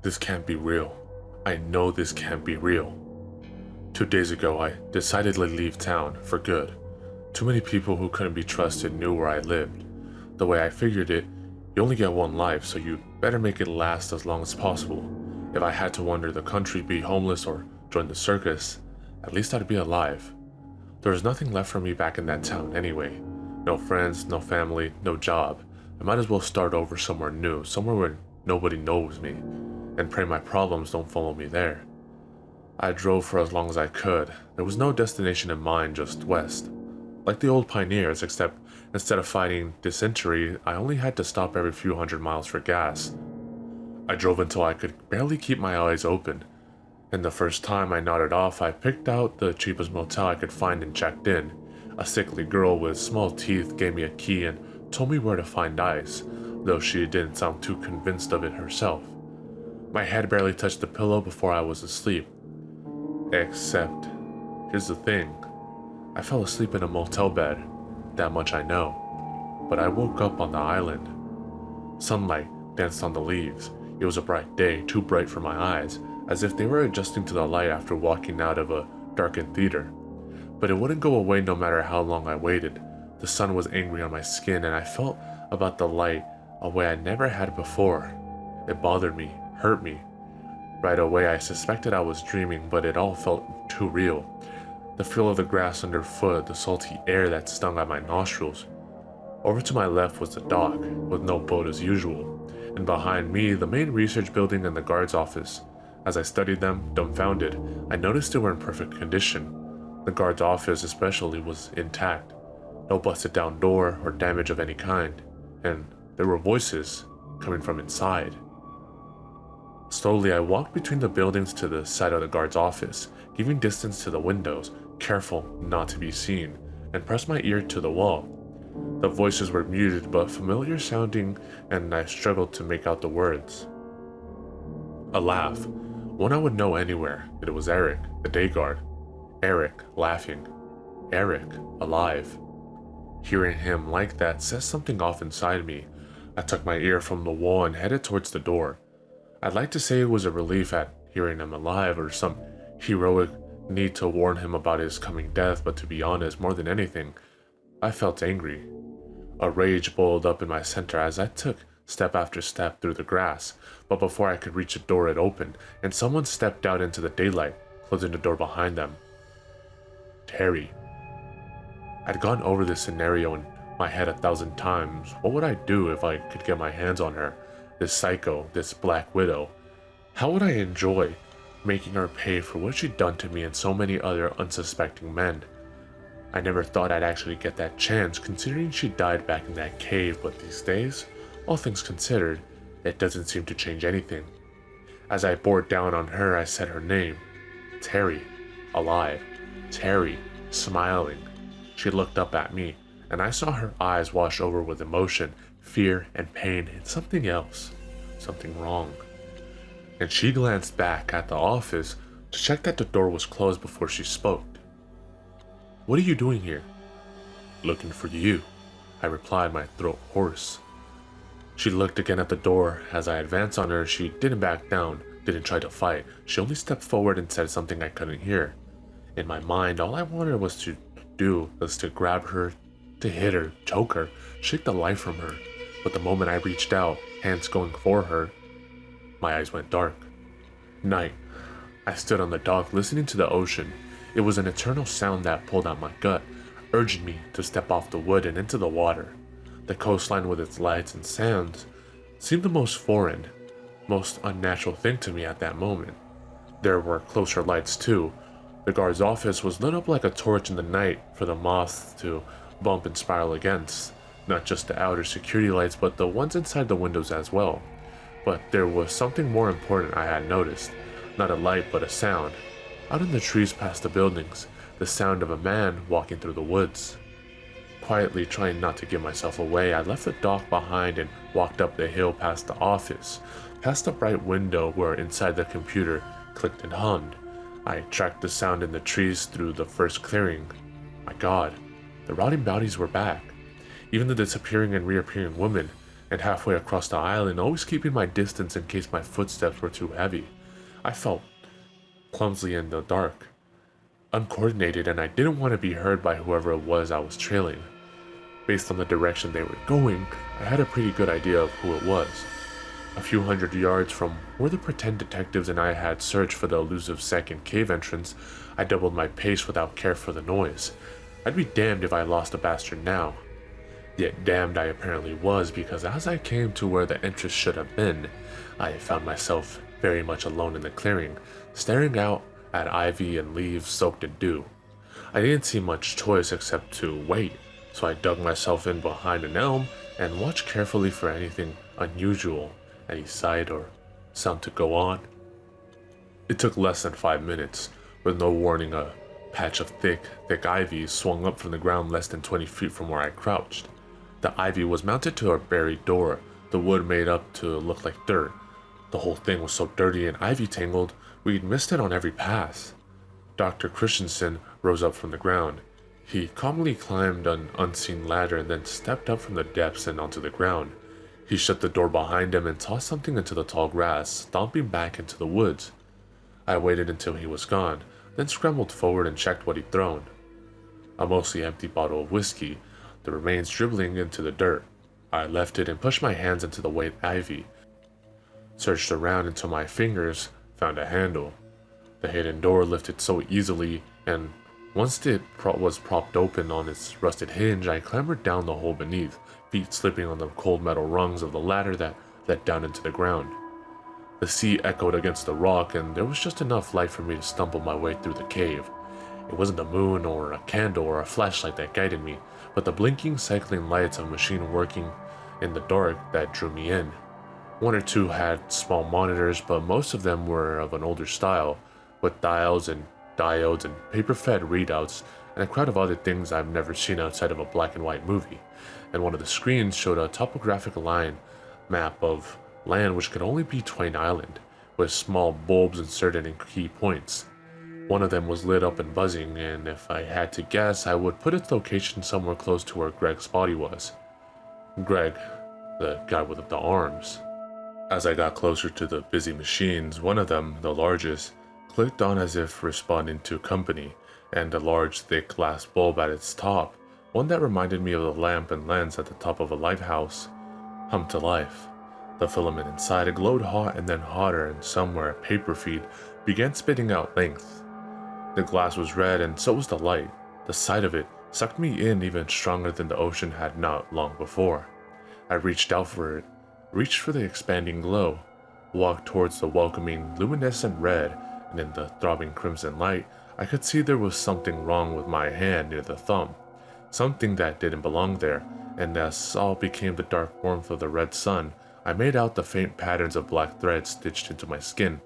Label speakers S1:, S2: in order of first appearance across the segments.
S1: This can't be real. I know this can't be real. 2 days ago, I decidedly leave town for good. Too many people who couldn't be trusted knew where I lived. The way I figured it, you only get one life, so you better make it last as long as possible. If I had to wander the country, be homeless, or join the circus, at least I'd be alive. There was nothing left for me back in that town anyway. No friends, no family, no job. I might as well start over somewhere new, somewhere where nobody knows me, and pray my problems don't follow me there. I drove for as long as I could. There was no destination in mind, just west. Like the old pioneers, except instead of fighting dysentery, I only had to stop every few hundred miles for gas. I drove until I could barely keep my eyes open, and the first time I nodded off, I picked out the cheapest motel I could find and checked in. A sickly girl with small teeth gave me a key and told me where to find ice, though she didn't sound too convinced of it herself. My head barely touched the pillow before I was asleep. Except, here's the thing. I fell asleep in a motel bed, that much I know. But I woke up on the island. Sunlight danced on the leaves. It was a bright day, too bright for my eyes, as if they were adjusting to the light after walking out of a darkened theater. But it wouldn't go away no matter how long I waited. The sun was angry on my skin, and I felt about the light a way I never had before. It bothered me, hurt me. Right away I suspected I was dreaming, but it all felt too real. The feel of the grass underfoot, the salty air that stung at my nostrils. Over to my left was the dock, with no boat as usual, and behind me the main research building and the guard's office. As I studied them, dumbfounded, I noticed they were in perfect condition. The guard's office especially was intact. No busted down door or damage of any kind, and there were voices coming from inside. Slowly I walked between the buildings to the side of the guard's office, giving distance to the windows, careful not to be seen, and pressed my ear to the wall. The voices were muted but familiar sounding, and I struggled to make out the words. A laugh, one I would know anywhere. It was Eric, the day guard. Eric, laughing. Eric, alive. Hearing him like that says something off inside me. I took my ear from the wall and headed towards the door. I'd like to say it was a relief at hearing him alive or some heroic need to warn him about his coming death, but to be honest, more than anything, I felt angry. A rage boiled up in my center as I took step after step through the grass, but before I could reach the door it opened, and someone stepped out into the daylight, closing the door behind them. Terry. I'd gone over this scenario in my head 1,000 times. What would I do if I could get my hands on her? This psycho, this Black Widow. How would I enjoy making her pay for what she'd done to me and so many other unsuspecting men? I never thought I'd actually get that chance, considering she died back in that cave, but these days, all things considered, it doesn't seem to change anything. As I bore down on her, I said her name. Terry. Alive. Terry. Smiling. She looked up at me, and I saw her eyes wash over with emotion, fear, and pain, and something else. Something wrong. And she glanced back at the office to check that the door was closed before she spoke. What are you doing here? Looking for you, I replied, my throat hoarse. She looked again at the door. As I advanced on her, she didn't back down, didn't try to fight. She only stepped forward and said something I couldn't hear. In my mind, all I wanted was to grab her, to hit her, choke her, shake the life from her. But the moment I reached out, hands going for her, my eyes went dark. Night. I stood on the dock listening to the ocean. It was an eternal sound that pulled at my gut, urging me to step off the wood and into the water. The coastline with its lights and sounds seemed the most foreign, most unnatural thing to me at that moment. There were closer lights too. The guard's office was lit up like a torch in the night for the moths to bump and spiral against. Not just the outer security lights, but the ones inside the windows as well. But there was something more important I had noticed. Not a light, but a sound. Out in the trees past the buildings, the sound of a man walking through the woods. Quietly trying not to give myself away, I left the dock behind and walked up the hill past the office, past the bright window where inside the computer clicked and hummed. I tracked the sound in the trees through the first clearing. My God, the rowdy bounties were back. Even the disappearing and reappearing women, and halfway across the island, always keeping my distance in case my footsteps were too heavy. I felt clumsily in the dark, uncoordinated, and I didn't want to be heard by whoever it was I was trailing. Based on the direction they were going, I had a pretty good idea of who it was. A few hundred yards from where the pretend detectives and I had searched for the elusive second cave entrance, I doubled my pace without care for the noise. I'd be damned if I lost the bastard now. Yet damned I apparently was, because as I came to where the entrance should have been, I found myself very much alone in the clearing, staring out at ivy and leaves soaked in dew. I didn't see much choice except to wait, so I dug myself in behind an elm and watched carefully for anything unusual, any sight or sound to go on. It took less than 5 minutes. With no warning, a patch of thick ivy swung up from the ground less than 20 feet from where I crouched. The ivy was mounted to a buried door, the wood made up to look like dirt. The whole thing was so dirty and ivy tangled, we'd missed it on every pass. Dr. Christensen rose up from the ground. He calmly climbed an unseen ladder and then stepped up from the depths and onto the ground. He shut the door behind him and tossed something into the tall grass, stomping back into the woods. I waited until he was gone, then scrambled forward and checked what he'd thrown. A mostly empty bottle of whiskey, the remains dribbling into the dirt. I left it and pushed my hands into the wet ivy, searched around until my fingers found a handle. The hidden door lifted so easily, and once it was propped open on its rusted hinge, I clambered down the hole beneath, feet slipping on the cold metal rungs of the ladder that led down into the ground. The sea echoed against the rock, and there was just enough light for me to stumble my way through the cave. It wasn't the moon or a candle or a flashlight that guided me, but the blinking, cycling lights of a machine working in the dark that drew me in. One or two had small monitors, but most of them were of an older style, with dials and diodes and paper-fed readouts, and a crowd of other things I've never seen outside of a black and white movie. And one of the screens showed a topographic line map of land which could only be Twain Island, with small bulbs inserted in key points. One of them was lit up and buzzing, and if I had to guess, I would put its location somewhere close to where Greg's body was. Greg, the guy with the arms. As I got closer to the busy machines, one of them, the largest, clicked on as if responding to company, and a large, thick glass bulb at its top, one that reminded me of the lamp and lens at the top of a lighthouse, hummed to life. The filament inside glowed hot and then hotter, and somewhere a paper feed began spitting out length. The glass was red, and so was the light. The sight of it sucked me in even stronger than the ocean had not long before. I reached out for it, reached for the expanding glow, walked towards the welcoming, luminescent red, and in the throbbing crimson light, I could see there was something wrong with my hand near the thumb, something that didn't belong there, and as all became the dark warmth of the red sun, I made out the faint patterns of black thread stitched into my skin.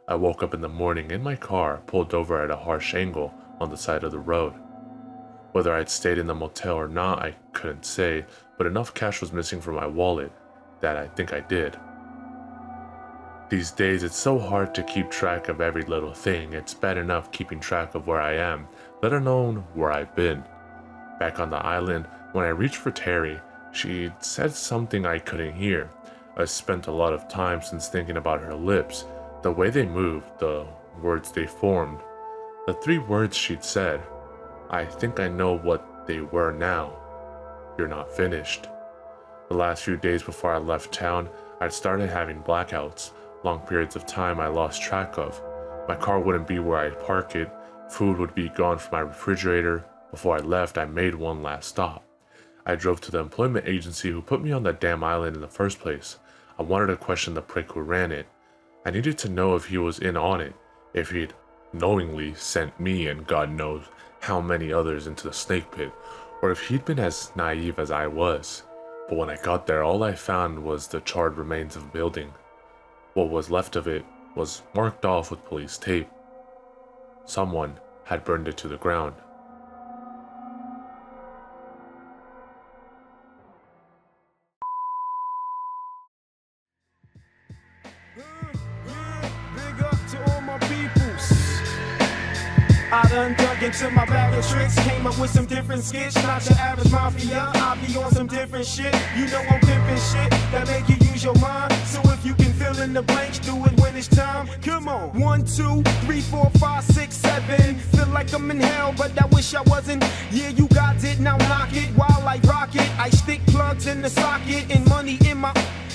S1: I woke up in the morning in my car, pulled over at a harsh angle on the side of the road. Whether I'd stayed in the motel or not, I couldn't say, but enough cash was missing from my wallet that I think I did. These days, it's so hard to keep track of every little thing. It's bad enough keeping track of where I am, let alone where I've been. Back on the island, when I reached for Terry, she'd said something I couldn't hear. I spent a lot of time since thinking about her lips, the way they moved, the words they formed. The 3 words she'd said. I think I know what they were now. You're not finished. The last few days before I left town, I'd started having blackouts. Long periods of time I lost track of. My car wouldn't be where I'd park it. Food would be gone from my refrigerator. Before I left, I made one last stop. I drove to the employment agency who put me on that damn island in the first place. I wanted to question the prick who ran it. I needed to know if he was in on it, if he'd knowingly sent me and God knows how many others into the snake pit, or if he'd been as naive as I was. But when I got there, all I found was the charred remains of a building. What was left of it was marked off with police tape. Someone had burned it to the ground.
S2: Big up to all my peoples. I done dug into my bag of tricks, came up with some different skits. Not your average mafia, I be on some different shit. You know I'm pimping shit that make you use your mind. So if you can fill in the blanks, do it when it's time. Come on. 1, 2, 3, 4, 5, 6, 7. Feel like I'm in hell, but I wish I wasn't. Yeah, you got it, now knock it while I rock it. I stick plugs in the socket and money in my.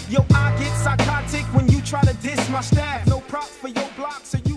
S2: Yo, I get psychotic when you try to diss my staff. No props for your block, so you